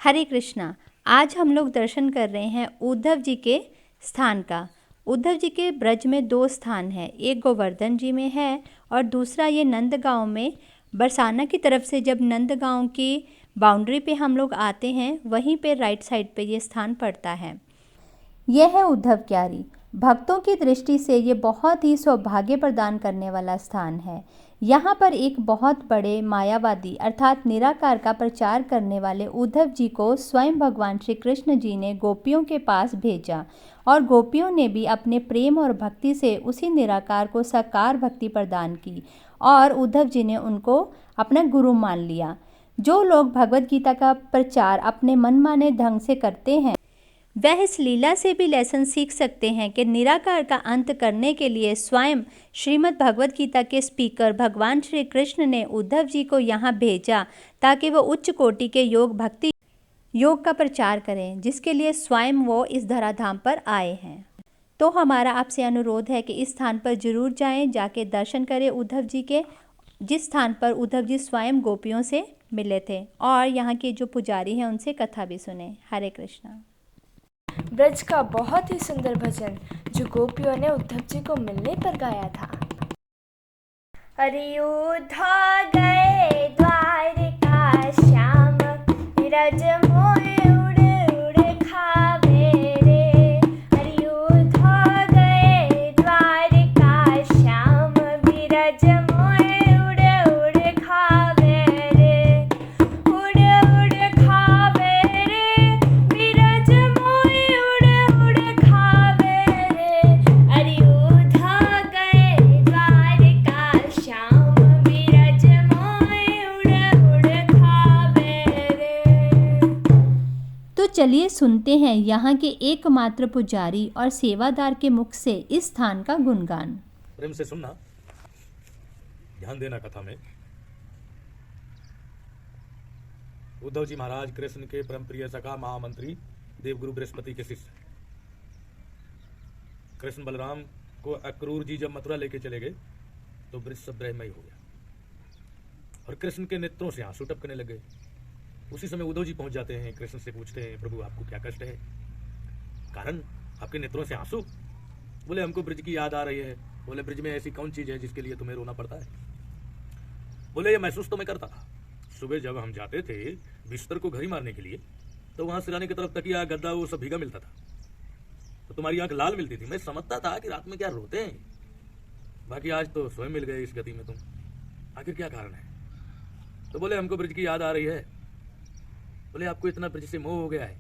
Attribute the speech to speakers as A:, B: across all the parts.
A: हरे कृष्णा। आज हम लोग दर्शन कर रहे हैं उद्धव जी के स्थान का। उद्धव जी के ब्रज में दो स्थान हैं, एक गोवर्धन जी में है और दूसरा ये नंदगांव में। बरसाना की तरफ से जब नंदगांव की बाउंड्री पे हम लोग आते हैं, वहीं पे राइट साइड पे ये स्थान पड़ता है। यह है उद्धव क्यारी। भक्तों की दृष्टि से ये बहुत ही सौभाग्य प्रदान करने वाला स्थान है। यहाँ पर एक बहुत बड़े मायावादी अर्थात निराकार का प्रचार करने वाले उद्धव जी को स्वयं भगवान श्री कृष्ण जी ने गोपियों के पास भेजा और गोपियों ने भी अपने प्रेम और भक्ति से उसी निराकार को साकार भक्ति प्रदान की और उद्धव जी ने उनको अपना गुरु मान लिया। जो लोग भगवत गीता का प्रचार अपने मनमाने ढंग से करते हैं, वह इस लीला से भी लेसन सीख सकते हैं कि निराकार का अंत करने के लिए स्वयं श्रीमद् भगवत गीता के स्पीकर भगवान श्री कृष्ण ने उद्धव जी को यहाँ भेजा ताकि वो उच्च कोटि के योग भक्ति योग का प्रचार करें, जिसके लिए स्वयं वो इस धराधाम पर आए हैं। तो हमारा आपसे अनुरोध है कि इस स्थान पर जरूर जाएं, जाके दर्शन करें उद्धव जी के, जिस स्थान पर उद्धव जी स्वयं गोपियों से मिले थे और यहाँ के जो पुजारी हैं उनसे कथा भी सुने। हरे कृष्णा।
B: ब्रज का बहुत ही सुंदर भजन जो गोपियों ने उद्धव जी को मिलने पर गाया था। अयोध्या गए द्वारिका श्याम, विरज मोय उड़ उड़ खावे रे। अयोध्या गए द्वारिका श्याम, विरज मोय उड़ उड़ खावे रे। उड़ उड़ खावे रे, विरज मोय उड़ उड़ खावे रे। अयोध्या गए द्वारिका श्याम, विरज मोय उड़ उड़ खावे रे।
A: तो चलिए सुनते हैं यहाँ के एकमात्र पुजारी और सेवादार के मुख से इस स्थान का गुणगान।
C: प्रेम से सुनना, ध्यान देना कथा में। उद्धव जी महाराज कृष्ण के परम प्रिय सखा महामंत्री देवगुरु बृहस्पति के शिष्य। कृष्ण बलराम को अक्रूर जी जब मथुरा लेके चले गए तो ब्रज सब ब्रह्ममय हो गया और कृष्ण के नेत्रों से आंसू टपकने लगे। उसी समय उद्धव जी पहुंच जाते हैं, कृष्ण से पूछते हैं, प्रभु आपको क्या कष्ट है, कारण आपके नेत्रों से आंसू? बोले हमको ब्रज की याद आ रही है। बोले ब्रज में ऐसी कौन चीज है जिसके लिए तुम्हें रोना पड़ता है? बोले ये महसूस तो मैं करता था, सुबह जब हम जाते थे बिस्तर को घड़ी मारने के लिए तो वहां सिराने की तरफ तकिया गद्दा वो सब भीगा मिलता था, तो तुम्हारी आंख लाल मिलती थी। मैं समझता था कि रात में क्या रोते हैं, बाकी आज तो स्वयं मिल गए इस गति में तुम, आखिर क्या कारण है? तो बोले हमको ब्रज की याद आ रही है। बोले आपको इतना ब्रज से मोह हो गया है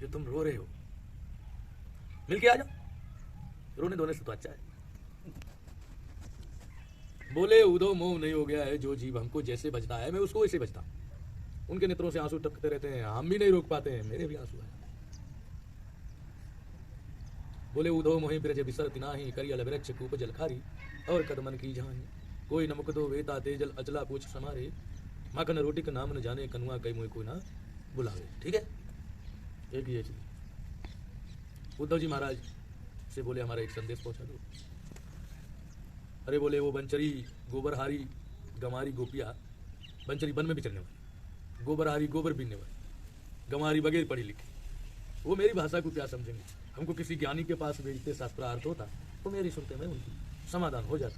C: जो तुम रो रहे हो, मिल के आ जाओ, रोने धोने से तो अच्छा है। बोले उद्धव मोह नहीं हो गया है, जो जीव हमको जैसे बजता है मैं उसको वैसे बजता हूं। उनके नेत्रों से आंसू टपकते रहते हैं, हम भी नहीं रोक पाते हैं, मेरे भी आंसू आए। बोले उद्धव मोहि ब्रज बिसर तिनाहि, करियल वृक्ष कूप जलखारी और कदमन की जहानी। कोई नमक दो वेता तेजल अचला पूछ समारे, माखन रोटी का नाम न जाने, कनुआ कई मोह कोई ना बुलावे। ठीक है, एक ये चीज। उद्धव जी महाराज से बोले हमारा एक संदेश पहुंचा दो। अरे बोले वो बंचरी गोबरहारी गंवारी गोपिया, बंचरी वन में भी चलने वाली, गोबरहारी गोबर बीनने वाली, गंवारी बगैर पढ़ी लिखी, वो मेरी भाषा को क्या समझेंगे? हमको किसी ज्ञानी के पास भेजते, शास्त्रार्थ होता तो मेरी सुनते, मैं उनकी समाधान हो जाता।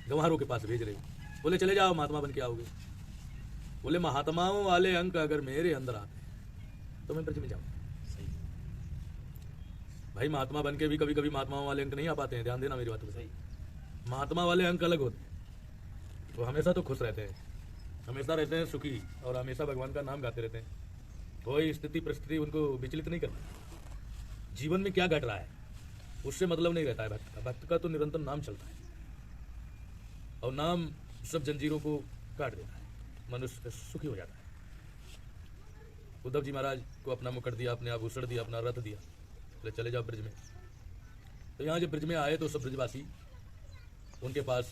C: गंवारों के पास भेज रहे हो, बोले चले जाओ महात्मा बन के आओगे। बोले महात्माओं वाले अंक अगर मेरे अंदर आते हैं तो मैं ब्रज में जाऊंगा। भाई महात्मा बन के भी कभी कभी महात्माओं वाले अंक नहीं आ पाते हैं, ध्यान देना मेरी बात पे। सही, महात्मा वाले अंक अलग होते हैं, वो हमेशा तो खुश रहते हैं, हमेशा रहते हैं सुखी और हमेशा भगवान का नाम गाते रहते हैं। कोई स्थिति परिस्थिति उनको विचलित नहीं करती। जीवन में क्या घट रहा है उससे मतलब नहीं रहता है भक्त का। भक्त का तो निरंतर नाम चलता है और नाम सब जंजीरों को काट देता है, मनुष्य सुखी हो जाता है। उद्धव जी महाराज को अपना मुकुट दिया, अपने आभूषण दिया, अपना रथ दिया, बोले चले जाओ ब्रज में। तो यहाँ जब ब्रज में आए तो सब ब्रजवासी उनके पास,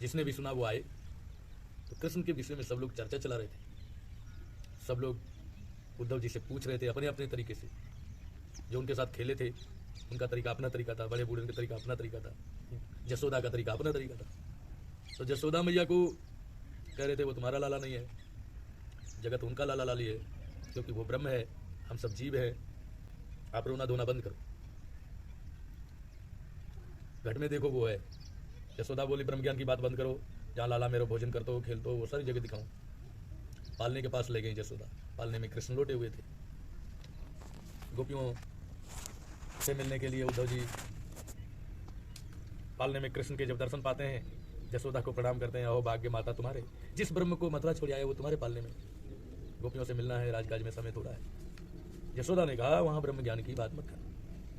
C: जिसने भी सुना वो आए। तो कृष्ण के विषय में सब लोग चर्चा चला रहे थे। सब लोग उद्धव जी से पूछ रहे थे अपने अपने तरीके से। जो उनके साथ खेले थे उनका तरीका अपना तरीका था, बड़े बूढ़े का तरीका अपना तरीका था, जसोदा का तरीका अपना तरीका था। तो जसोदा मैया को कह रहे थे वो तुम्हारा लाला नहीं है, जगत उनका लाला लाली है, क्योंकि वो ब्रह्म है, हम सब जीव हैं। आप रोना धोना बंद करो। घट में देखो वो है। यशोदा बोली ब्रह्म ज्ञान की बात बंद करो, जहाँ लाला मेरा भोजन करते हो खेलते हो वो सारी जगह दिखाऊं। पालने के पास ले गई यशोदा। पालने में कृष्ण लोटे हुए थे। गोपियों से मिलने के लिए उद्धव जी पालने में कृष्ण के जब दर्शन पाते हैं, यशोदा को प्रणाम करते हैं, अहो भाग्य माता तुम्हारे, जिस ब्रह्म को मथुरा छोड़ आए वो तुम्हारे पालने में। गोपियों से मिलना है, राजकाज में समय थोड़ा है। यशोदा ने कहा वहाँ ब्रह्म ज्ञान की बात मत कर,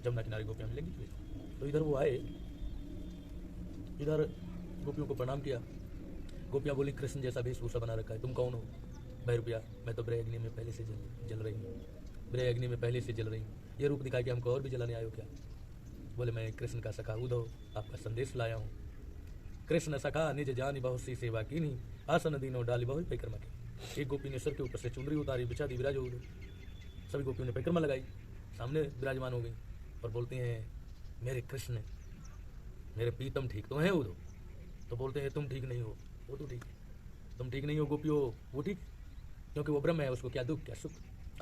C: जमुना किनारे गोपियाँ मिलेंगी। तो इधर वो आए, इधर गोपियों को प्रणाम किया। गोपियाँ बोली कृष्ण जैसा वेशभूषा बना रखा है, तुम कौन हो? भाई रुपया, मैं तो ब्रह अग्नि में पहले से जल रही हूँ, ब्रह अग्नि में पहले से जल रही हूँ। ये रूप दिखा के हमको और भी जलाने आयो क्या? बोले मैं कृष्ण का सखा उद्धव आपका संदेश लाया हूँ। कृष्ण सखा निज जानी बहुत सी सेवा की नहीं, आसन दीनों डाली बहुत परिक्रमा की। एक गोपी ने सर के ऊपर से चुनरी उतारी, बिछा दी, विराज हो गई। सभी गोपियों ने परिक्रमा लगाई, सामने विराजमान हो गई और बोलती हैं मेरे कृष्ण, मेरे प्रीतम ठीक तो हैं उद्धव? तो बोलते हैं तुम ठीक नहीं हो, वो तो ठीक है। तुम ठीक नहीं हो गोपियों, वो ठीक है, क्योंकि वो ब्रह्म है, उसको क्या दुख क्या सुख।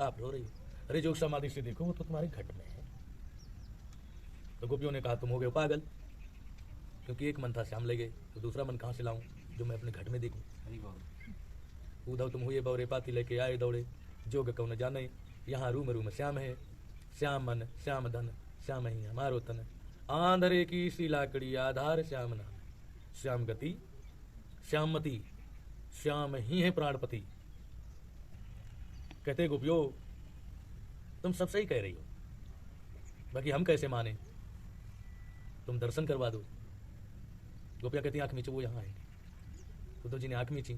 C: आप रो रही हो, अरे जोग समाधि से देखो वो तो तुम्हारे घट में है। तो गोपियों ने कहा तुम हो गए पागल, क्योंकि एक मन था श्याम ले गए, तो दूसरा मन कहाँ से लाऊं जो मैं अपने घट में देखूं। उद्धव तुम हुए बौरे पाती लेके आए दौड़े, जोग कौन जाने यहाँ रूम रूम श्याम है। श्याम मन श्याम धन श्याम ही हमारो तन, आंधरे की सी लाकड़ी आधार श्याम नाम। श्याम गति श्यामती श्याम ही है प्राणपति। कहते गोपियों तुम सब सही कह रही हो, बाकी हम कैसे माने, तुम दर्शन करवा दो। गोपियाँ कहती आंख मीचो, वो यहाँ आएंगे। उद्धव जी ने आंख मीची,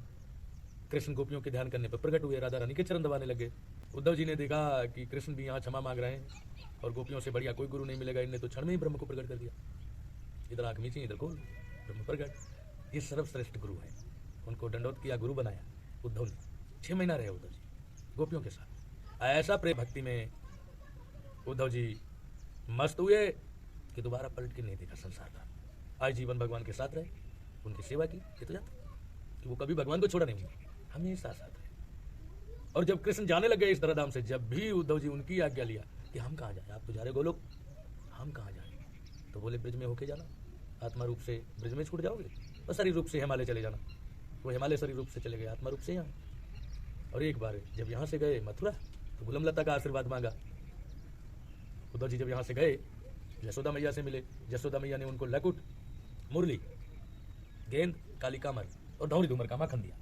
C: कृष्ण गोपियों के ध्यान करने पर प्रकट हुए, राधा रानी के चरण दबाने लगे। उद्धव जी ने देखा कि कृष्ण भी यहाँ क्षमा मांग रहे हैं और गोपियों से बढ़िया कोई गुरु नहीं मिलेगा, इनने तो क्षण में ही ब्रह्म को प्रकट कर दिया। इधर आंख मीची, इधर खोल, ब्रह्म प्रकट। ये सर्वश्रेष्ठ गुरु है, उनको दंडोत किया, गुरु बनाया उद्धव ने। 6 महीना रहे उद्धव जी गोपियों के साथ। ऐसा प्रेम भक्ति में उद्धव जी मस्त हुए कि दोबारा पलट के नहीं देखा संसार का। आज जीवन भगवान के साथ रहे, उनकी सेवा की। ये तो जानते कि वो कभी भगवान को छोड़ा नहीं, हमेशा साथ रहे। और जब कृष्ण जाने लगे इस धराधाम से, जब भी उद्धव जी उनकी आज्ञा लिया कि हम कहाँ जाए, आप तो जा रहे गोलोक, हम कहाँ जाए, तो बोले ब्रिज में होके जाना, आत्मा रूप से ब्रिज में छूट जाओगे, और शरीर रूप से हिमालय चले जाना। वो हिमालय शरीर रूप से चले गए, आत्मा रूप से यहाँ। और एक बार जब यहाँ से गए मथुरा, तो गुलमलता का आशीर्वाद मांगा। उद्धव जी जब यहाँ से गए, यशोदा मैया से मिले। यशोदा मैया ने उनको लकुट, मुरली, गेंद, काली कामर और धौरी धूमर का माखन दिया,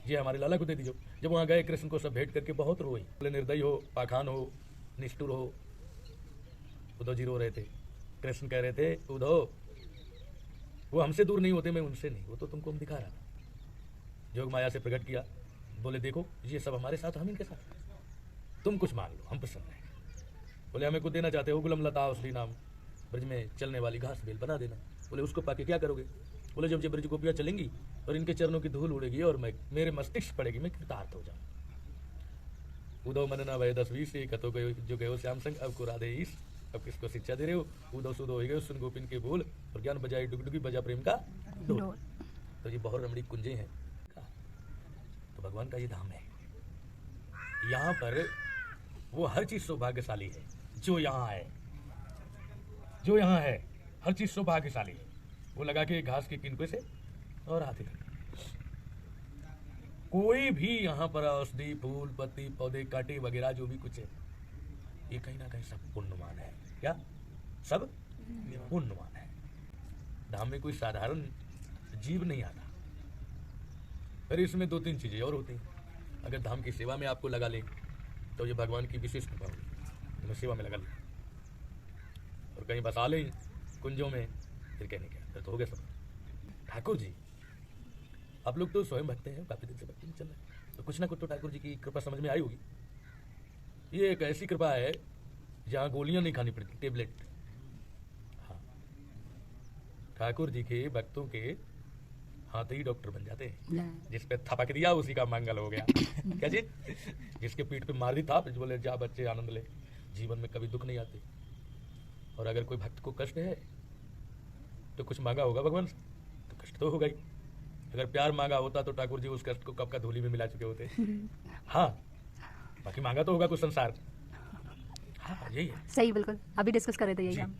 C: ये हमारे लाला को दे दीजिए। जब वहाँ गए कृष्ण को सब भेंट करके बहुत रोई, बोले निर्दयी हो, पाखान हो, निष्ठुर हो। उद्धव जी रो रहे थे। कृष्ण कह रहे थे उद्धव वो हमसे दूर नहीं होते, मैं उनसे नहीं, वो तो तुमको हम दिखा रहा था। जोग माया से प्रकट किया, बोले देखो ये सब हमारे साथ, हम इनके साथ, तुम कुछ मांग लो, हम प्रसन्न हैं। बोले हमें कुछ देना चाहते हो, गुलमलता श्री नाम ब्रज में चलने वाली घास बेल बना देना। बोले उसको पाके क्या करोगे? बोले जब ब्रज गोपियाँ चलेंगी और इनके चरणों की धूल उड़ेगी और मैं मेरे मस्तिष्क पड़ेगी, मैं कृतार्थ हो जाऊँ। उद्धव मनना वह 10-20 से कतो गयो जो गयो श्याम संग, अब को राधे ईश, अब किसको शिक्षा दे रहे हो? उद्धव सुधो हो गए सुन गोपिन के बोल, और ज्ञान बजाए डुगडुगी बजा प्रेम का ढोल। तो ये बहुत रमणीक कुंजे हैं। तो भगवान का ये धाम है, यहाँ पर वो हर चीज सौभाग्यशाली है जो यहाँ है, जो यहाँ है हर चीज सौभाग्यशाली है। वो लगा के घास के किनके से और हाथी तक, कोई भी यहाँ पर औषधि, फूल, पत्ती, पौधे, कांटे वगैरह जो भी कुछ है, ये कहीं ना कहीं सब पुण्यमान है। क्या सब पुण्यमान है। धाम में कोई साधारण जीव नहीं आता। फिर इसमें 2-3 चीजें और होती हैं। अगर धाम की सेवा में आपको लगा ले तो ये भगवान की विशेष कृपा होगी, तुम्हें सेवा में लगा ले। और कहीं बसा लें कुंजों में, फिर कहने क्या, फिर तो हो गया सब। ठाकुर जी आप लोग तो स्वयं भक्त हैं, काफी दिन से भक्ति में चल रहे हैं, तो कुछ ना कुछ तो ठाकुर जी की कृपा समझ में आई होगी। ये एक ऐसी कृपा है जहाँ गोलियां नहीं खानी पड़ती, टेबलेट। हाँ, ठाकुर जी के भक्तों के हाथ ही डॉक्टर बन जाते हैं। जिस पे थपक दिया उसी का मंगल हो गया। क्या जी? जिसके पीठ पे मार दी था, बोले जा बच्चे आनंद ले, जीवन में कभी दुख नहीं आते। और अगर कोई भक्त को कष्ट है तो कुछ मांगा होगा भगवान से, तो कष्ट तो होगा ही। अगर प्यार मांगा होता तो ठाकुर जी उस कष्ट को कब का धूली में मिला चुके होते। हाँ, बाकी मांगा तो होगा कुछ संसार। हाँ, यही है।
D: सही, बिल्कुल अभी डिस्कस कर रहे थे यही
C: जी।
D: हम।